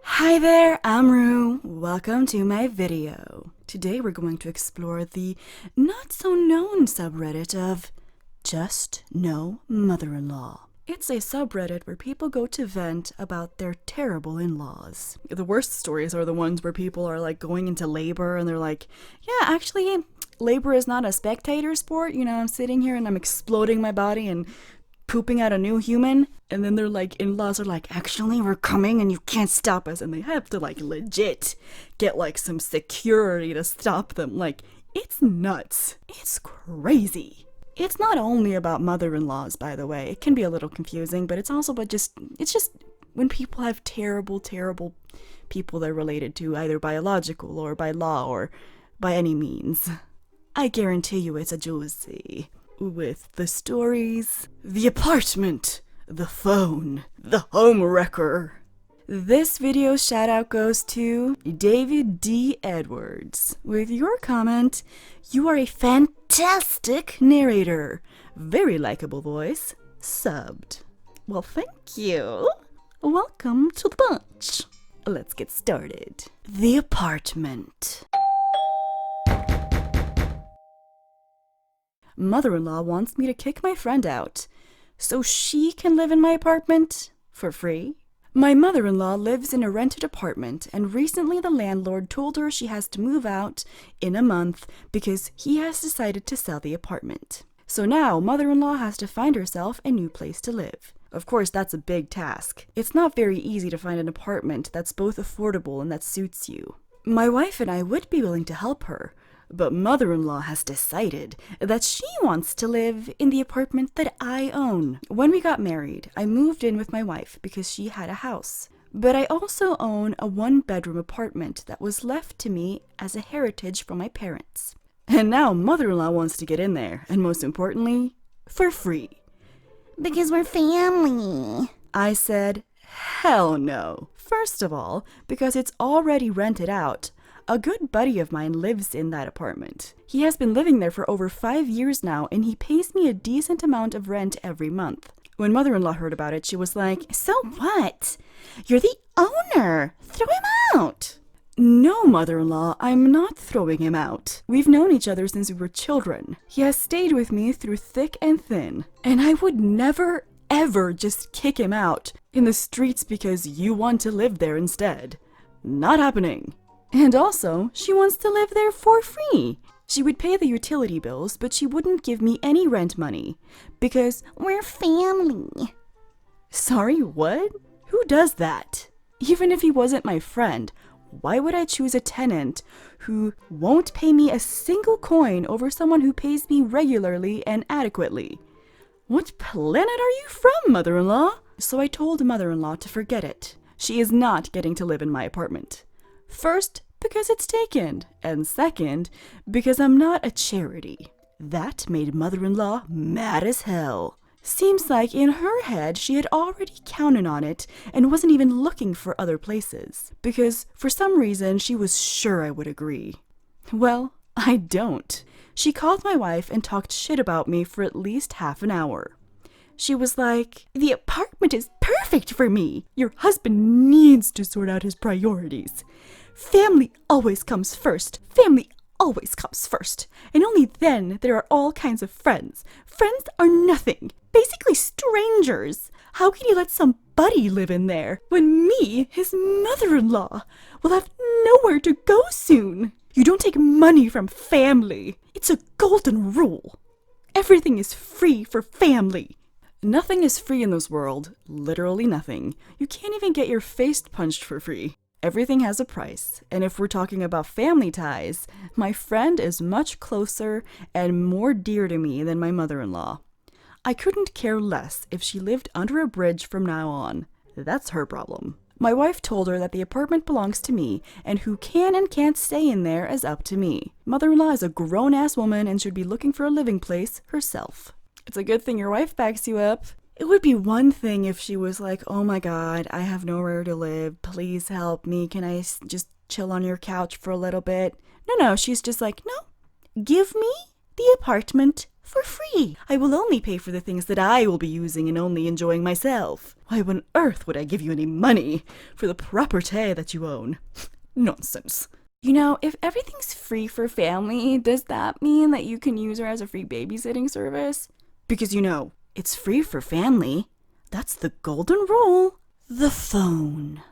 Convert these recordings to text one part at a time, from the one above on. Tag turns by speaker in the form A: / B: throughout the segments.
A: Hi there, I'm Roux. Welcome to my video. Today we're going to explore the not-so-known subreddit of JustNoMotherInLaw. It's a subreddit where people go to vent about their terrible in-laws. The worst stories are the ones where people are like going into labor and they're like, yeah, actually, labor is not a spectator sport. You know, I'm sitting here and I'm exploding my body and pooping out a new human, and then they're like, in-laws are like, actually we're coming and you can't stop us, and they have to like legit get like some security to stop them. Like, it's nuts. It's crazy. It's not only about mother-in-laws, by the way. It can be a little confusing, but it's also about it's just when people have terrible people they're related to, either biological or by law or by any means. I guarantee you it's a juicy. With the stories, the apartment, the phone, the home wrecker. This video shout out goes to David D. Edwards. With your comment, you are a fantastic narrator. Very likable voice. Subbed. Well, thank you. Welcome to the bunch. Let's get started. The apartment. Mother-in-law wants me to kick my friend out so she can live in my apartment for free. My mother-in-law lives in a rented apartment, and recently the landlord told her she has to move out in a month because he has decided to sell the apartment. So now mother-in-law has to find herself a new place to live. Of course, that's a big task. It's not very easy to find an apartment that's both affordable and that suits you. My wife and I would be willing to help her, but mother-in-law has decided that she wants to live in the apartment that I own. When we got married, I moved in with my wife because she had a house. But I also own a one-bedroom apartment that was left to me as a heritage from my parents. And now mother-in-law wants to get in there, and most importantly, for free. Because we're family. I said, hell no. First of all, because it's already rented out. A good buddy of mine lives in that apartment. He has been living there for over 5 years now, and he pays me a decent amount of rent every month. When mother-in-law heard about it, she was like, so what? You're the owner. Throw him out. No, mother-in-law, I'm not throwing him out. We've known each other since we were children. He has stayed with me through thick and thin, and I would never, ever just kick him out in the streets because you want to live there instead. Not happening. And also, she wants to live there for free. She would pay the utility bills, but she wouldn't give me any rent money because we're family. Sorry, what? Who does that? Even if he wasn't my friend, why would I choose a tenant who won't pay me a single coin over someone who pays me regularly and adequately? What planet are you from, mother-in-law? So I told mother-in-law to forget it. She is not getting to live in my apartment. First, because it's taken, and second, because I'm not a charity. That made mother-in-law mad as hell. Seems like in her head she had already counted on it and wasn't even looking for other places, because for some reason she was sure I would agree. Well, I don't. She called my wife and talked shit about me for at least half an hour. She was like, the apartment is perfect for me. Your husband needs to sort out his priorities. Family always comes first. Family always comes first. And only then there are all kinds of friends. Friends are nothing. Basically strangers. How can you let somebody live in there when me, his mother-in-law, will have nowhere to go soon? You don't take money from family. It's a golden rule. Everything is free for family. Nothing is free in this world. Literally nothing. You can't even get your face punched for free. Everything has a price, and if we're talking about family ties, my friend is much closer and more dear to me than my mother-in-law. I couldn't care less if she lived under a bridge from now on. That's her problem. My wife told her that the apartment belongs to me, and who can and can't stay in there is up to me. Mother-in-law is a grown-ass woman and should be llooking for a living place herself. It's a good thing your wife backs you up. It would be one thing if she was like, oh my god, I have nowhere to live. Please help me. Can I just chill on your couch for a little bit? No, she's just like, no, give me the apartment For free. I will only pay for the things that I will be using and only enjoying myself. Why on earth would I give you any money for the property that you own? Nonsense. You know, if everything's free for family, does that mean that you can use her as a free babysitting service? Because, you know, it's free for family. That's the golden rule. The phone.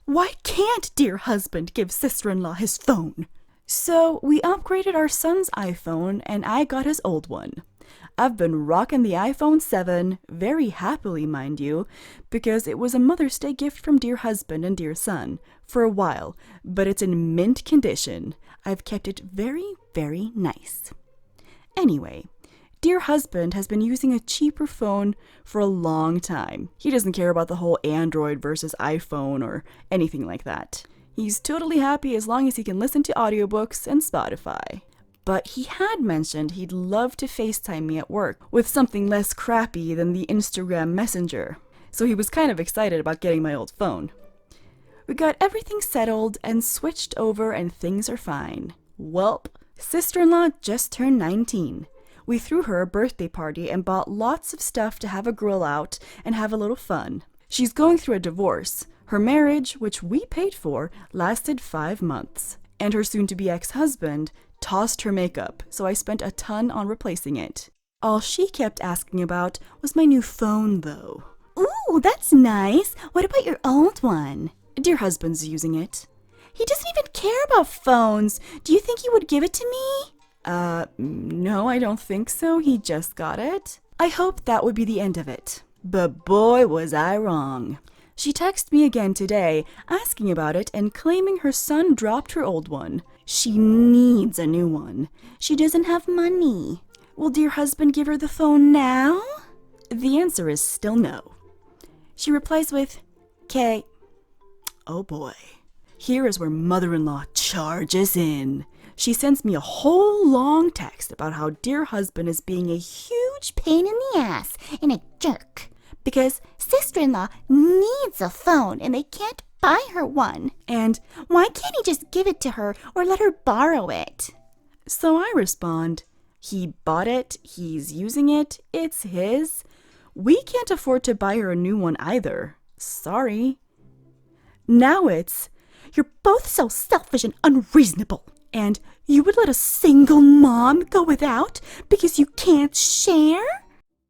A: Why can't dear husband give sister-in-law his phone? So we upgraded our son's iPhone and I got his old one. I've been rocking the iPhone 7, very happily mind you, because it was a Mother's Day gift from dear husband and dear son, for a while, but it's in mint condition. I've kept it very, very nice. Anyway, dear husband has been using a cheaper phone for a long time. He doesn't care about the whole Android versus iPhone or anything like that. He's totally happy as long as he can listen to audiobooks and Spotify. But he had mentioned he'd love to FaceTime me at work with something less crappy than the Instagram Messenger. So he was kind of excited about getting my old phone. We got everything settled and switched over and things are fine. Welp, sister-in-law just turned 19. We threw her a birthday party and bought lots of stuff to have a grill out and have a little fun. She's going through a divorce. Her marriage, which we paid for, lasted 5 months. And her soon-to-be ex-husband tossed her makeup, so I spent a ton on replacing it. All she kept asking about was my new phone, though. Ooh, that's nice. What about your old one? Dear husband's using it. He doesn't even care about phones. Do you think he would give it to me? No, I don't think so. He just got it. I hoped that would be the end of it. But boy, was I wrong. She texted me again today, asking about it and claiming her son dropped her old one. She needs a new one. She doesn't have money. Will dear husband give her the phone now? The answer is still no. She replies with, "K." Oh boy. Here is where mother-in-law charges in. She sends me a whole long text about how dear husband is being a huge pain in the ass and a jerk. Because sister-in-law needs a phone and they can't buy her one. And why can't he just give it to her or let her borrow it? So I respond, he bought it, he's using it, it's his. We can't afford to buy her a new one either. Sorry. Now it's, you're both so selfish and unreasonable. And you would let a single mom go without because you can't share?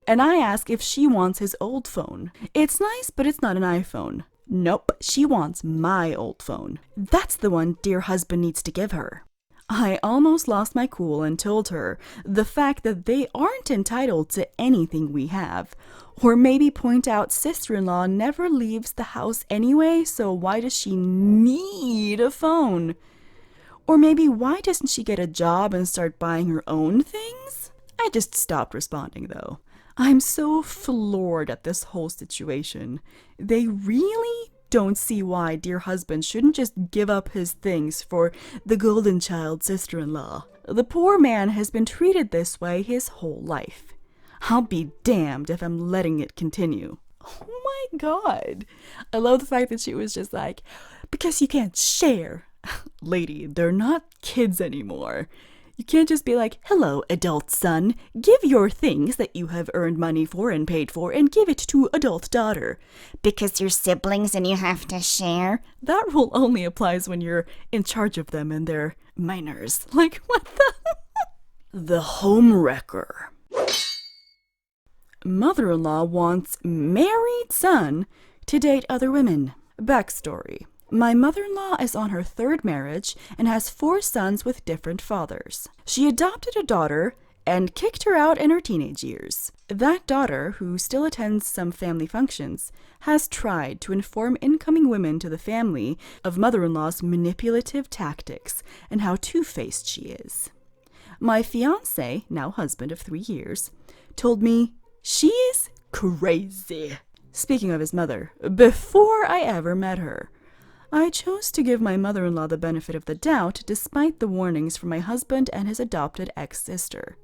A: And I ask if she wants his old phone. It's nice, but it's not an iPhone. Nope, she wants my old phone. That's the one dear husband needs to give her. I almost lost my cool and told her the fact that they aren't entitled to anything we have. Or maybe point out sister-in-law never leaves the house anyway, so why does she need a phone? Or maybe why doesn't she get a job and start buying her own things? I just stopped responding though. I'm so floored at this whole situation. They really don't see why dear husband shouldn't just give up his things for the golden child sister-in-law. The poor man has been treated this way his whole life. I'll be damned if I'm letting it continue. Oh my god. I love the fact that she was just like, because you can't share. Lady, they're not kids anymore. You can't just be like, hello, adult son, give your things that you have earned money for and paid for and give it to adult daughter. Because you're siblings and you have to share? That rule only applies when you're in charge of them and they're minors. Like, what the? The home wrecker. Mother-in-law wants married son to date other women. Backstory. My mother-in-law is on her 3rd marriage and has 4 sons with different fathers. She adopted a daughter and kicked her out in her teenage years. That daughter, who still attends some family functions, has tried to inform incoming women to the family of mother-in-law's manipulative tactics and how two-faced she is. My fiancé, now husband of 3 years, told me she is crazy. Speaking of his mother, before I ever met her, I chose to give my mother-in-law the benefit of the doubt despite the warnings from my husband and his adopted ex-sister.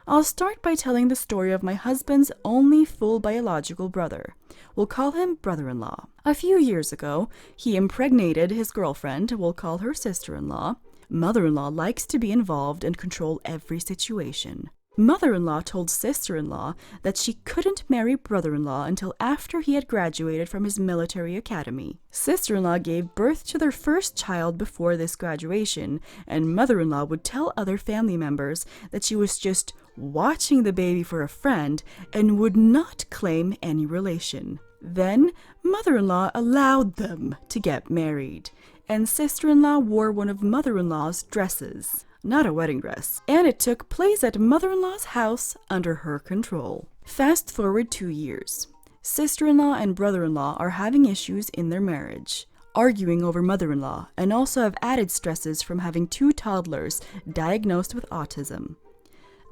A: I'll start by telling the story of my husband's only full biological brother. We'll call him brother-in-law. A few years ago, he impregnated his girlfriend, we'll call her sister-in-law, Mother-in-law likes to be involved and control every situation. Mother-in-law told sister-in-law that she couldn't marry brother-in-law until after he had graduated from his military academy. Sister-in-law gave birth to their first child before this graduation, and mother-in-law would tell other family members that she was just watching the baby for a friend and would not claim any relation. Then, mother-in-law allowed them to get married, and sister-in-law wore one of mother-in-law's dresses. Not a wedding dress, and it took place at mother-in-law's house under her control. Fast forward 2 years. Sister-in-law and brother-in-law are having issues in their marriage, arguing over mother-in-law, and also have added stresses from having 2 toddlers diagnosed with autism.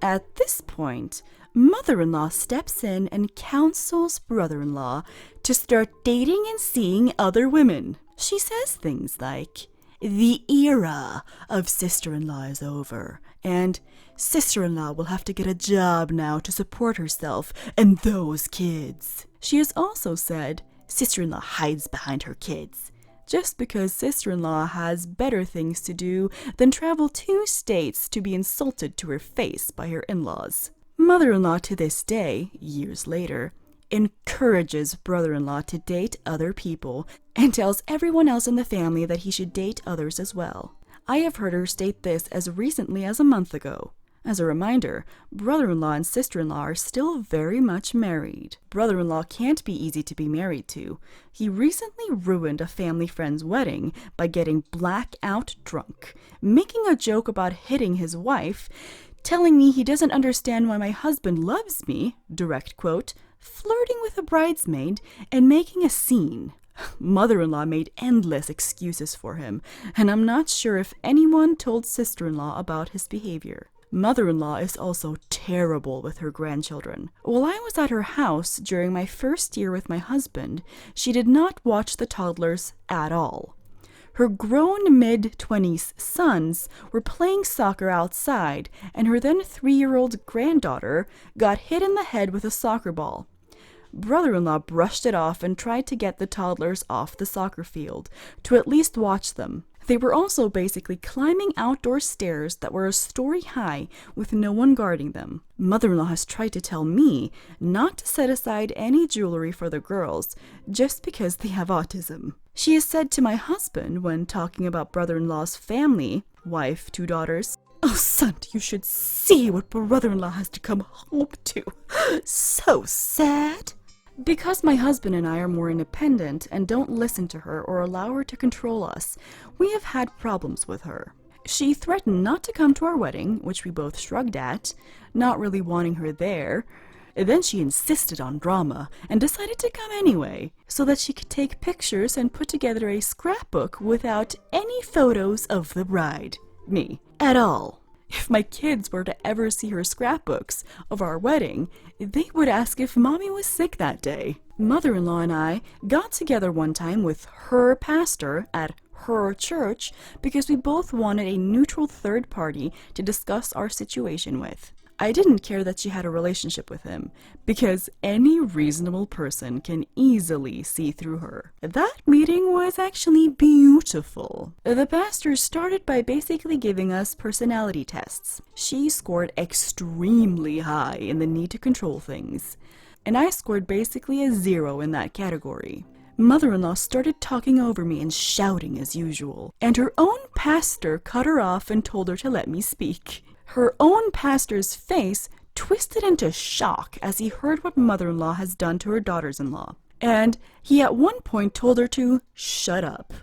A: At this point, mother-in-law steps in and counsels brother-in-law to start dating and seeing other women. She says things like, "The era of sister-in-law is over, and sister-in-law will have to get a job now to support herself and those kids." She has also said sister-in-law hides behind her kids, just because sister-in-law has better things to do than travel 2 states to be insulted to her face by her in-laws. Mother-in-law to this day, years later, encourages brother-in-law to date other people and tells everyone else in the family that he should date others as well. I have heard her state this as recently as a month ago. As a reminder, brother-in-law and sister-in-law are still very much married. Brother-in-law can't be easy to be married to. He recently ruined a family friend's wedding by getting blackout drunk, making a joke about hitting his wife, telling me he doesn't understand why my husband loves me, direct quote, flirting with a bridesmaid, and making a scene. Mother-in-law made endless excuses for him, and I'm not sure if anyone told sister-in-law about his behavior. Mother-in-law is also terrible with her grandchildren. While I was at her house during my first year with my husband, she did not watch the toddlers at all. Her grown mid-20s sons were playing soccer outside, and her then 3-year-old granddaughter got hit in the head with a soccer ball. Brother-in-law brushed it off and tried to get the toddlers off the soccer field, to at least watch them. They were also basically climbing outdoor stairs that were a story high with no one guarding them. Mother-in-law has tried to tell me not to set aside any jewelry for the girls just because they have autism. She has said to my husband when talking about brother-in-law's family, wife, 2 daughters, "Oh, son, you should see what brother-in-law has to come home to. So sad." Because my husband and I are more independent and don't listen to her or allow her to control us, we have had problems with her. She threatened not to come to our wedding, which we both shrugged at, not really wanting her there. Then she insisted on drama and decided to come anyway, so that she could take pictures and put together a scrapbook without any photos of the bride, me, at all. If my kids were to ever see her scrapbooks of our wedding, they would ask if Mommy was sick that day. Mother-in-law and I got together one time with her pastor at her church because we both wanted a neutral third party to discuss our situation with. I didn't care that she had a relationship with him, because any reasonable person can easily see through her. That meeting was actually beautiful. The pastor started by basically giving us personality tests. She scored extremely high in the need to control things, and I scored basically a 0 in that category. Mother-in-law started talking over me and shouting as usual, and her own pastor cut her off and told her to let me speak. Her own pastor's face twisted into shock as he heard what mother-in-law has done to her daughters-in-law, and he at one point told her to shut up.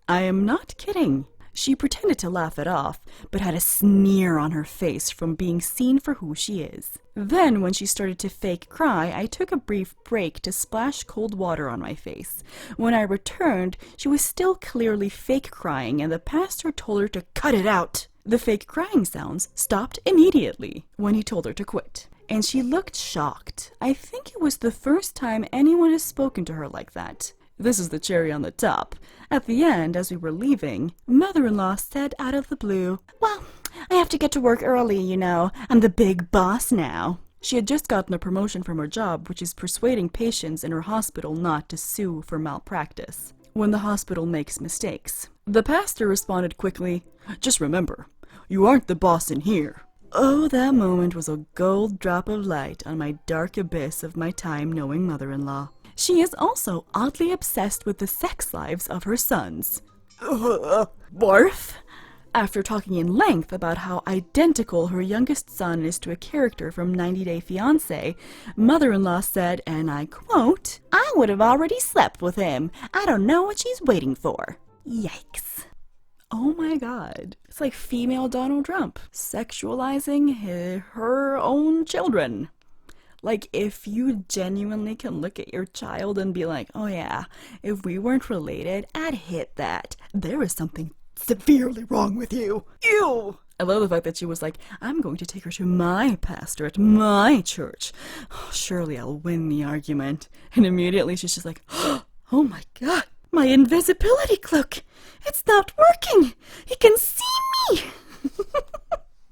A: I am not kidding. She pretended to laugh it off, but had a sneer on her face from being seen for who she is. Then, when she started to fake cry, I took a brief break to splash cold water on my face. When I returned, she was still clearly fake crying, and the pastor told her to cut it out. The fake crying sounds stopped immediately when he told her to quit, and she looked shocked. I think it was the first time anyone has spoken to her like that. This is the cherry on the top. At the end, as we were leaving, mother-in-law said out of the blue, "Well, I have to get to work early, you know. I'm the big boss now." She had just gotten a promotion from her job, which is persuading patients in her hospital not to sue for malpractice when the hospital makes mistakes. The pastor responded quickly, "Just remember, you aren't the boss in here." Oh, that moment was a gold drop of light on my dark abyss of my time knowing mother-in-law. She is also oddly obsessed with the sex lives of her sons. Barf? After talking in length about how identical her youngest son is to a character from 90 Day Fiancé, mother-in-law said, and I quote, "I would have already slept with him. I don't know what she's waiting for." Yikes. Oh my god. It's like female Donald Trump, sexualizing her own children. Like, if you genuinely can look at your child and be like, oh yeah, if we weren't related, I'd hit that. There is something severely wrong with you. Ew! I love the fact that she was like, I'm going to take her to my pastor at my church. Oh, surely I'll win the argument. And immediately she's just like, oh my god, my invisibility cloak. It's not working. He can see me.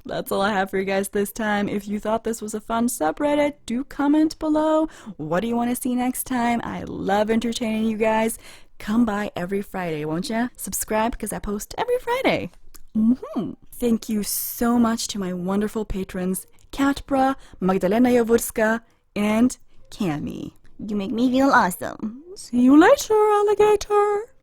A: That's all I have for you guys this time. If you thought this was a fun subreddit, do comment below. What do you want to see next time? I love entertaining you guys. Come by every Friday, won't ya? Subscribe because I post every Friday. Thank you so much to my wonderful patrons, Katbra, Magdalena Jaworska, and Cami. You make me feel awesome. See you later, alligator.